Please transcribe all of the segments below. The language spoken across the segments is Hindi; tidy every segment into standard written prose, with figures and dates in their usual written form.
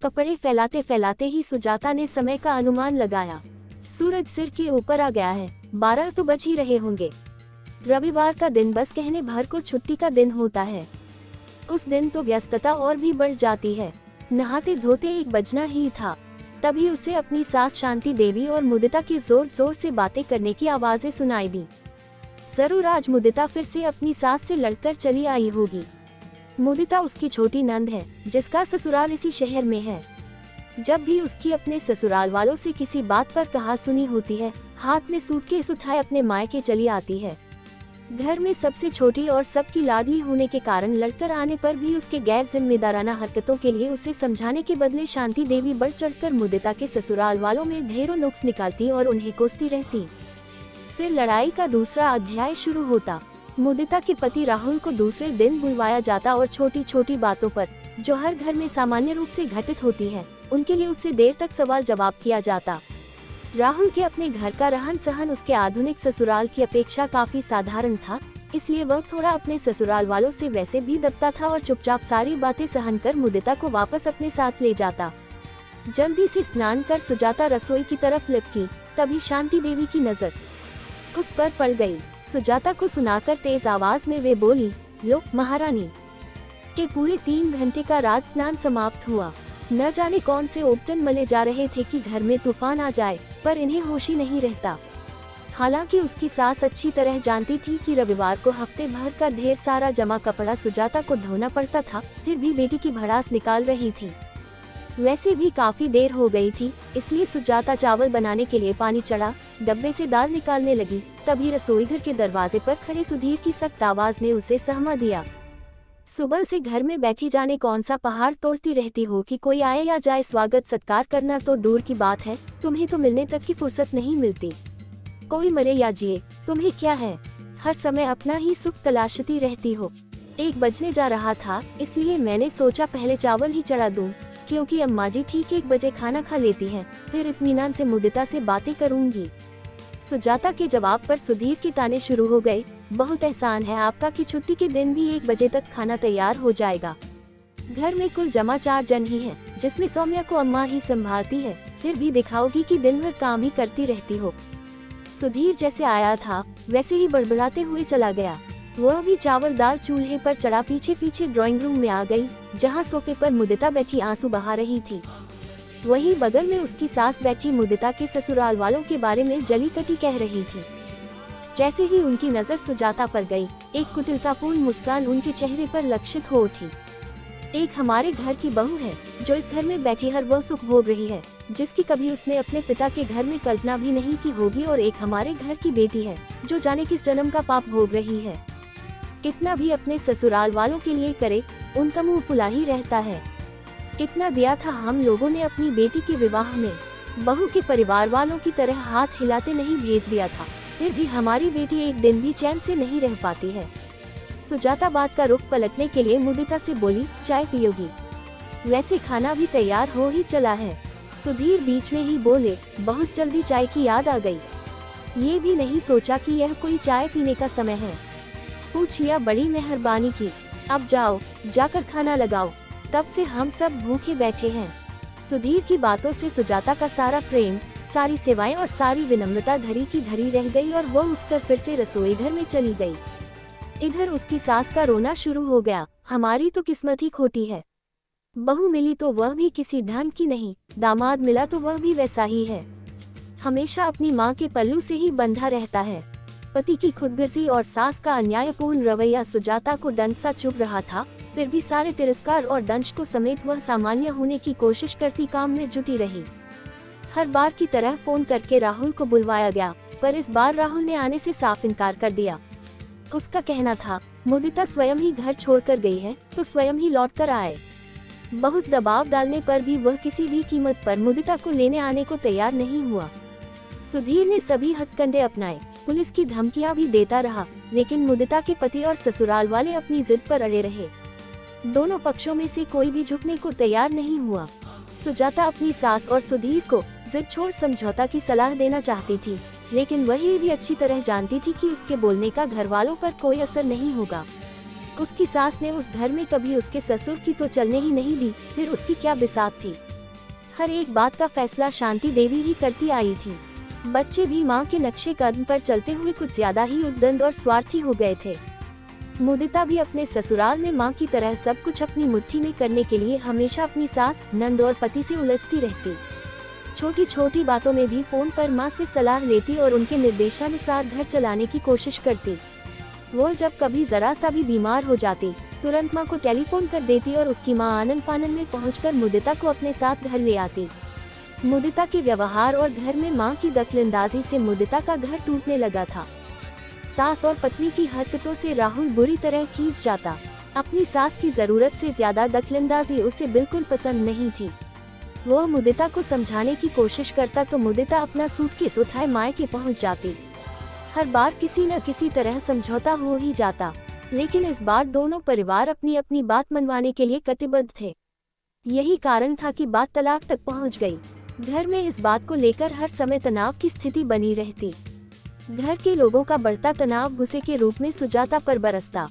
कपड़े फैलाते फैलाते ही सुजाता ने समय का अनुमान लगाया। सूरज सिर के ऊपर आ गया है, 12 तो बज ही रहे होंगे। रविवार का दिन बस कहने भर को छुट्टी का दिन होता है। उस दिन तो व्यस्तता और भी बढ़ जाती है। नहाते धोते 1 बजना ही था, तभी उसे अपनी सास शांति देवी और मुदिता की जोर जोर से बातें करने की आवाजें सुनाई दी। जरूर आज मुदिता फिर से अपनी सास से लड़कर चली आई होगी। मुदिता उसकी छोटी नंद है, जिसका ससुराल इसी शहर में है। जब भी उसकी अपने ससुराल वालों से किसी बात पर कहा सुनी होती है, हाथ में सूटकेस उठाए अपने मायके चली आती है। घर में सबसे छोटी और सबकी लाडली होने के कारण लड़कर आने पर भी उसके गैर जिम्मेदाराना हरकतों के लिए उसे समझाने के बदले शांति देवी बढ़ चढ़कर मुदिता के ससुराल वालों में ढेरों नुक्स निकालती और उन्हें कोसती रहती। फिर लड़ाई का दूसरा अध्याय शुरू होता। मुदिता के पति राहुल को दूसरे दिन बुलवाया जाता और छोटी छोटी बातों पर, जो हर घर में सामान्य रूप से घटित होती है, उनके लिए उससे देर तक सवाल जवाब किया जाता। राहुल के अपने घर का रहन सहन उसके आधुनिक ससुराल की अपेक्षा काफी साधारण था, इसलिए वह थोड़ा अपने ससुराल वालों से वैसे भी दबता था और चुपचाप सारी बातें सहन कर मुदिता को वापस अपने साथ ले जाता। जल्दी से स्नान कर सुजाता रसोई की तरफ लिपकी, तभी शांति देवी की नजर उस पर पड़ गई। सुजाता को सुनाकर तेज आवाज में वे बोली, लो महारानी। के पूरे 3 घंटे का राज स्नान समाप्त हुआ। न जाने कौन से ओपटन मले जा रहे थे कि घर में तूफान आ जाए, पर इन्हें होश ही नहीं रहता। हालांकि उसकी सास अच्छी तरह जानती थी कि रविवार को हफ्ते भर का ढेर सारा जमा कपड़ा सुजाता को धोना पड़ता था, फिर भी बेटी की भड़ास निकाल रही थी। वैसे भी काफी देर हो गई थी, इसलिए सुजाता चावल बनाने के लिए पानी चढ़ा, डब्बे से दाल निकालने लगी। तभी रसोई घर के दरवाजे पर खड़े सुधीर की सख्त आवाज ने उसे सहमा दिया। सुबह से घर में बैठी जाने कौन सा पहाड़ तोड़ती रहती हो कि कोई आए या जाए स्वागत सत्कार करना तो दूर की बात है, तुम्हें तो मिलने तक की फुर्सत नहीं मिलती। कोई मरे या जिए, तुम्हें क्या है, हर समय अपना ही सुख तलाशती रहती हो। 1 बजने जा रहा था, इसलिए मैंने सोचा पहले चावल ही चढ़ा दूं, क्योंकि अम्मा जी ठीक 1 बजे खाना खा लेती हैं, फिर इत्मीनान से मुदिता से बातें करूंगी। सुजाता के जवाब पर सुधीर की ताने शुरू हो गए। बहुत एहसान है आपका कि छुट्टी के दिन भी 1 बजे तक खाना तैयार हो जाएगा। घर में कुल जमा 4 जन ही हैं, जिसमें सौम्या को अम्मा ही संभालती है, फिर भी दिखाओगी कि दिन भर काम ही करती रहती हो। सुधीर जैसे आया था वैसे ही बड़बड़ाते हुए चला गया। वह भी चावल दाल चूल्हे पर चढ़ा पीछे पीछे ड्राइंग रूम में आ गई, जहां सोफे पर मुदिता बैठी आंसू बहा रही थी। वहीं बगल में उसकी सास बैठी मुदिता के ससुराल वालों के बारे में जली कटी कह रही थी। जैसे ही उनकी नजर सुजाता पर गई, एक कुटिलतापूर्ण मुस्कान उनके चेहरे पर लक्षित हो उठी। एक हमारे घर की बहू है, जो इस घर में बैठी हर वह सुख भोग रही है, जिसकी कभी उसने अपने पिता के घर में कल्पना भी नहीं की होगी, और एक हमारे घर की बेटी है, जो जाने किस जन्म का पाप भोग रही है। कितना भी अपने ससुराल वालों के लिए करे, उनका मुंह फुला ही रहता है। कितना दिया था हम लोगों ने अपनी बेटी के विवाह में, बहू के परिवार वालों की तरह हाथ हिलाते नहीं भेज दिया था, फिर भी हमारी बेटी एक दिन भी चैन से नहीं रह पाती है। सुजाता बात का रुख पलटने के लिए मुदिता से बोली, चाय पियोगी? वैसे खाना भी तैयार हो ही चला है। सुधीर बीच में ही बोले, बहुत जल्दी चाय की याद आ गई। ये भी नहीं सोचा कि यह कोई चाय पीने का समय है। पूछ लिया, बड़ी मेहरबानी की। अब जाओ, जाकर खाना लगाओ, तब से हम सब भूखे बैठे हैं। सुधीर की बातों से सुजाता का सारा प्रेम, सारी सेवाएं और सारी विनम्रता धरी की धरी रह गई और वो उठकर फिर से रसोई घर में चली गई। इधर उसकी सास का रोना शुरू हो गया, हमारी तो किस्मत ही खोटी है। बहू मिली तो वह भी किसी ढंग की नहीं, दामाद मिला तो वह भी वैसा ही है, हमेशा अपनी माँ के पल्लू से ही बंधा रहता है। पति की खुदगर्जी और सास का अन्यायपूर्ण रवैया सुजाता को दंश सा चुभ रहा था, फिर भी सारे तिरस्कार और दंश को समेट वह सामान्य होने की कोशिश करती काम में जुटी रही। हर बार की तरह फोन करके राहुल को बुलवाया गया, पर इस बार राहुल ने आने से साफ इनकार कर दिया। उसका कहना था, मुदिता स्वयं ही घर छोड़कर गई है, तो स्वयं ही लौट कर आए। बहुत दबाव डालने पर भी वह किसी भी कीमत पर मुदिता को लेने आने को तैयार नहीं हुआ। सुधीर ने सभी हथकंडे अपनाए, पुलिस की धमकियां भी देता रहा, लेकिन मुदिता के पति और ससुराल वाले अपनी जिद पर अड़े रहे। दोनों पक्षों में से कोई भी झुकने को तैयार नहीं हुआ। सुजाता अपनी सास और सुधीर को जिद छोड़ समझौता की सलाह देना चाहती थी, लेकिन वह भी अच्छी तरह जानती थी कि उसके बोलने का घर वालों पर कोई असर नहीं होगा। उसकी सास ने उस घर में कभी उसके ससुर की तो चलने ही नहीं दी, फिर उसकी क्या बिसात थी। हर एक बात का फैसला शांति देवी ही करती आई थी। बच्चे भी माँ के नक्शे कदम पर चलते हुए कुछ ज्यादा ही उद्दंड और स्वार्थी हो गए थे। मुदिता भी अपने ससुराल में माँ की तरह सब कुछ अपनी मुट्ठी में करने के लिए हमेशा अपनी सास, नंद और पति से उलझती रहती। छोटी छोटी बातों में भी फोन पर माँ से सलाह लेती और उनके निर्देशानुसार घर चलाने की कोशिश करती। वो जब कभी जरा सा भी बीमार हो जाती, तुरंत माँ को टेलीफोन कर देती और उसकी माँ आनन फानन में पहुंचकर मुदिता को अपने साथ घर ले आती। मुदिता के व्यवहार और घर में माँ की दखलंदाजी से मुदिता का घर टूटने लगा था। सास और पत्नी की हरकतों से राहुल बुरी तरह खींच जाता। अपनी सास की जरूरत से ज्यादा दखलंदाजी उसे बिल्कुल पसंद नहीं थी। वो मुदिता को समझाने की कोशिश करता तो मुदिता अपना सूटकेस उठाए मायके पहुंच जाती। हर बार किसी न किसी तरह समझौता हो ही जाता, लेकिन इस बार दोनों परिवार अपनी अपनी बात मनवाने के लिए कटिबद्ध थे। यही कारण था कि बात तलाक तक पहुंच गई। घर में इस बात को लेकर हर समय तनाव की स्थिति बनी रहती। घर के लोगों का बढ़ता तनाव गुस्से के रूप में सुजाता पर बरसता।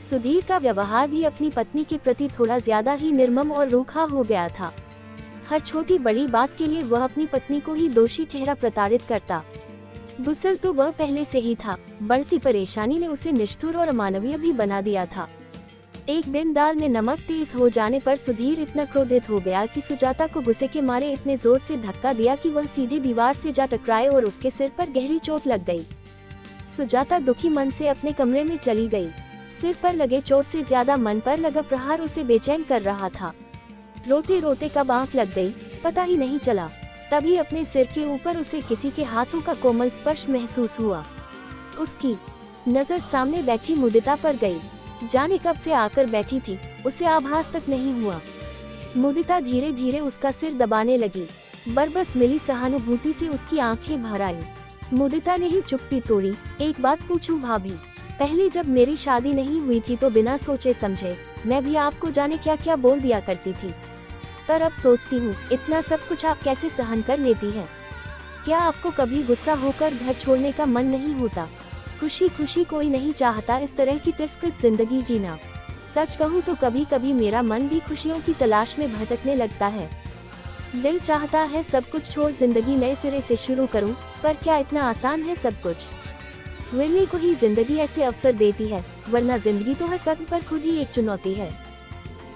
सुधीर का व्यवहार भी अपनी पत्नी के प्रति थोड़ा ज्यादा ही निर्मम और रूखा हो गया था। हर छोटी बड़ी बात के लिए वह अपनी पत्नी को ही दोषी ठहरा प्रताड़ित करता। गुस्सल तो वह पहले से ही था, बढ़ती परेशानी ने उसे निष्ठुर और अमानवीय भी बना दिया था। एक दिन दाल में नमक तेज हो जाने पर सुधीर इतना क्रोधित हो गया कि सुजाता को गुस्से के मारे इतने जोर से धक्का दिया कि वह सीधे दीवार से जा टकराए और उसके सिर पर गहरी चोट लग गई। सुजाता दुखी मन से अपने कमरे में चली गई। सिर पर लगे चोट से ज्यादा मन पर लगा प्रहार उसे बेचैन कर रहा था। रोते रोते कब आंख लग गई पता ही नहीं चला। तभी अपने सिर के ऊपर उसे किसी के हाथों का कोमल स्पर्श महसूस हुआ। उसकी नजर सामने बैठी मुदिता पर गई। जाने कब से आकर बैठी थी, उसे आभास तक नहीं हुआ। मुदिता धीरे धीरे उसका सिर दबाने लगी। बरबस मिली सहानुभूति से उसकी आंखें भर आई। मुदिता ने ही चुप्पी तोड़ी। एक बात पूछूं भाभी, पहले जब मेरी शादी नहीं हुई थी तो बिना सोचे समझे मैं भी आपको जाने क्या क्या बोल दिया करती थी, पर अब सोचती हूँ इतना सब कुछ आप कैसे सहन कर लेती हैं? क्या आपको कभी गुस्सा होकर घर छोड़ने का मन नहीं होता? खुशी खुशी कोई नहीं चाहता इस तरह की तिरस्कृत जिंदगी जीना। सच कहूँ तो कभी कभी मेरा मन भी खुशियों की तलाश में भटकने लगता है। दिल चाहता है सब कुछ छोड़ जिंदगी नए सिरे से शुरू करूँ, पर क्या इतना आसान है सब कुछ? मिलने को ही जिंदगी ऐसे अवसर देती है, वरना जिंदगी तो हर कदम पर खुद ही एक चुनौती है।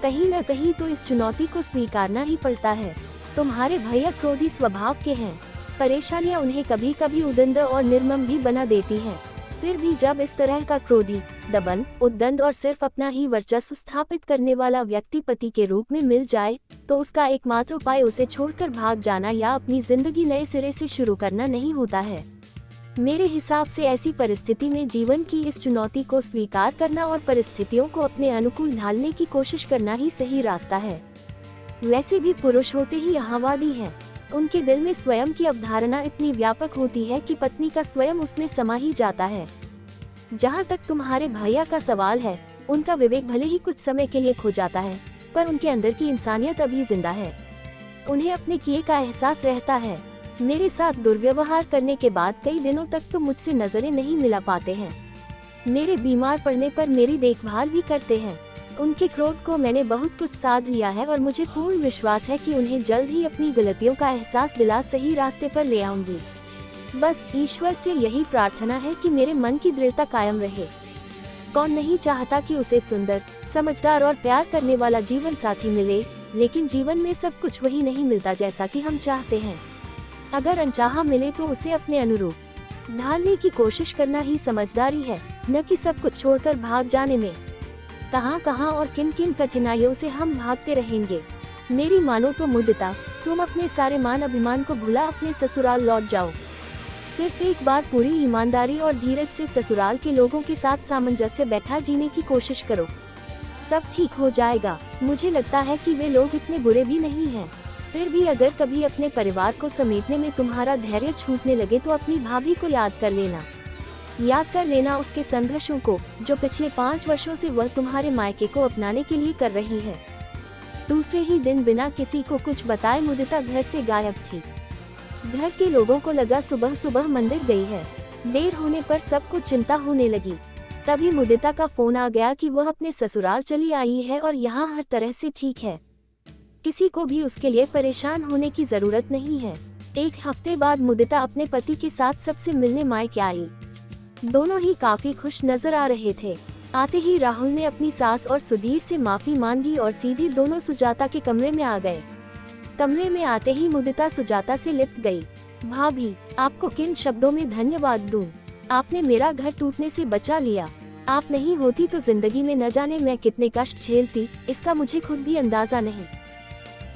कहीं न कहीं तो इस चुनौती को स्वीकारना ही पड़ता है। तुम्हारे भैया क्रोधी स्वभाव के हैं। परेशानियां उन्हें कभी कभी उद्दंड और निर्मम भी बना देती हैं। फिर भी जब इस तरह का क्रोधी, दबन, उद्दंड और सिर्फ अपना ही वर्चस्व स्थापित करने वाला व्यक्ति पति के रूप में मिल जाए, तो उसका एकमात्र उपाय उसे छोड़कर भाग जाना या अपनी जिंदगी नए सिरे से शुरू करना नहीं होता है। मेरे हिसाब से ऐसी परिस्थिति में जीवन की इस चुनौती को स्वीकार करना और परिस्थितियों को अपने अनुकूल ढालने की कोशिश करना ही सही रास्ता है। वैसे भी पुरुष होते ही आशावादी हैं। उनके दिल में स्वयं की अवधारणा इतनी व्यापक होती है कि पत्नी का स्वयं उसमें समा ही जाता है। जहाँ तक तुम्हारे भैया का सवाल है, उनका विवेक भले ही कुछ समय के लिए खो जाता है, पर उनके अंदर की इंसानियत अभी जिंदा है। उन्हें अपने किए का एहसास रहता है। मेरे साथ दुर्व्यवहार करने के बाद कई दिनों तक तो मुझसे नजरें नहीं मिला पाते हैं। मेरे बीमार पड़ने पर मेरी देखभाल भी करते हैं। उनके क्रोध को मैंने बहुत कुछ साध लिया है और मुझे पूर्ण विश्वास है कि उन्हें जल्द ही अपनी गलतियों का एहसास दिला सही रास्ते पर ले आऊंगी। बस ईश्वर से यही प्रार्थना है कि मेरे मन की दृढ़ता कायम रहे। कौन नहीं चाहता कि उसे सुंदर, समझदार और प्यार करने वाला जीवन साथी मिले, लेकिन जीवन में सब कुछ वही नहीं मिलता जैसा कि हम चाहते हैं। अगर अनचाहा मिले तो उसे अपने अनुरूप ढालने की कोशिश करना ही समझदारी है, न कि सब कुछ छोड़कर भाग जाने में। कहां और किन किन कठिनाइयों से हम भागते रहेंगे। मेरी मानो तो मुदिता, तुम अपने सारे मान अभिमान को भुला अपने ससुराल लौट जाओ। सिर्फ एक बार पूरी ईमानदारी और धीरज से ससुराल के लोगों के साथ सामंजस्य बैठा जीने की कोशिश करो। सब ठीक हो जाएगा। मुझे लगता है कि वे लोग इतने बुरे भी नहीं हैं। फिर भी अगर कभी अपने परिवार को समेटने में तुम्हारा धैर्य छूटने लगे तो अपनी भाभी को याद कर लेना उसके संघर्षों को, जो पिछले 5 वर्षों से वह तुम्हारे मायके को अपनाने के लिए कर रही है। दूसरे ही दिन बिना किसी को कुछ बताए मुदिता घर से गायब थी। घर के लोगों को लगा सुबह सुबह मंदिर गई है। देर होने पर सबको चिंता होने लगी। तभी मुदिता का फोन आ गया कि वह अपने ससुराल चली आई है और यहाँ हर तरह से ठीक है। किसी को भी उसके लिए परेशान होने की जरूरत नहीं है। एक हफ्ते बाद मुदिता अपने पति के साथ सबसे मिलने मायके आई। दोनों ही काफी खुश नजर आ रहे थे। आते ही राहुल ने अपनी सास और सुधीर से माफी मांगी और सीधे दोनों सुजाता के कमरे में आ गए। कमरे में आते ही मुदिता सुजाता से लिपट गई। भाभी, आपको किन शब्दों में धन्यवाद दूं? आपने मेरा घर टूटने से बचा लिया। आप नहीं होती तो जिंदगी में न जाने मैं कितने कष्ट झेलती, इसका मुझे खुद भी अंदाजा नहीं।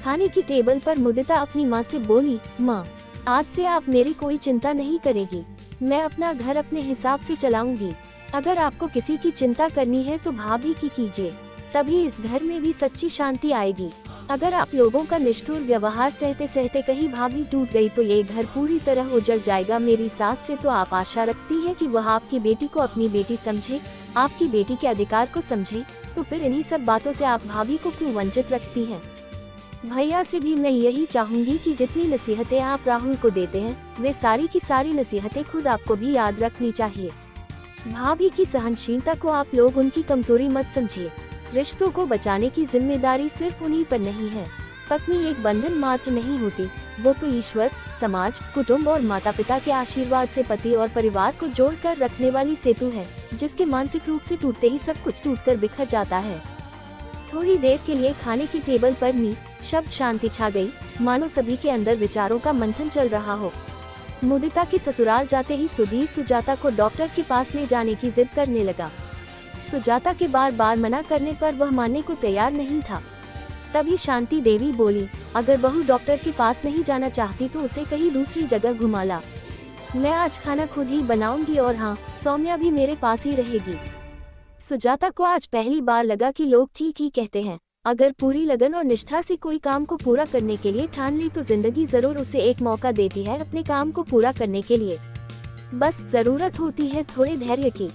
खाने की टेबल पर मुदिता अपनी माँ से बोली, माँ, आज से आप मेरी कोई चिंता नहीं करेगी। मैं अपना घर अपने हिसाब से चलाऊंगी। अगर आपको किसी की चिंता करनी है तो भाभी की कीजिए, तभी इस घर में भी सच्ची शांति आएगी। अगर आप लोगों का निष्ठुर व्यवहार सहते सहते कहीं भाभी टूट गई तो ये घर पूरी तरह उजड़ जाएगा। मेरी सास से तो आप आशा रखती हैं कि वह आपकी बेटी को अपनी बेटी समझे, आपकी बेटी के अधिकार को समझे, तो फिर इन्हीं सब बातों से आप भाभी को क्यों वंचित रखती हैं? भैया से भी मैं यही चाहूंगी कि जितनी नसीहतें आप राहुल को देते हैं, वे सारी की सारी नसीहतें खुद आपको भी याद रखनी चाहिए। भाभी की सहनशीलता को आप लोग उनकी कमजोरी मत समझिए। रिश्तों को बचाने की जिम्मेदारी सिर्फ उन्हीं पर नहीं है। पत्नी एक बंधन मात्र नहीं होती, वो तो ईश्वर, समाज, कुटुंब और माता पिता के आशीर्वाद से पति और परिवार को जोड़कर रखने वाली सेतु है, जिसके मानसिक रूप से टूटते ही सब कुछ टूटकर बिखर जाता है। थोड़ी देर के लिए खाने की टेबल पर नी शब्द शांति छा गई, मानो सभी के अंदर विचारों का मंथन चल रहा हो। मुदिता के ससुराल जाते ही सुधीर सुजाता को डॉक्टर के पास ले जाने की जिद करने लगा। सुजाता के बार बार मना करने पर वह मानने को तैयार नहीं था। तभी शांति देवी बोली, अगर बहू डॉक्टर के पास नहीं जाना चाहती तो उसे कहीं दूसरी जगह घुमा ला। मैं आज खाना खुद ही बनाऊंगी और हाँ, सौम्या भी मेरे पास ही रहेगी। सुजाता को आज पहली बार लगा कि लोग ठीक ही कहते हैं। अगर पूरी लगन और निष्ठा से कोई काम को पूरा करने के लिए ठान ली तो जिंदगी जरूर उसे एक मौका देती है अपने काम को पूरा करने के लिए। बस जरूरत होती है थोड़े धैर्य की।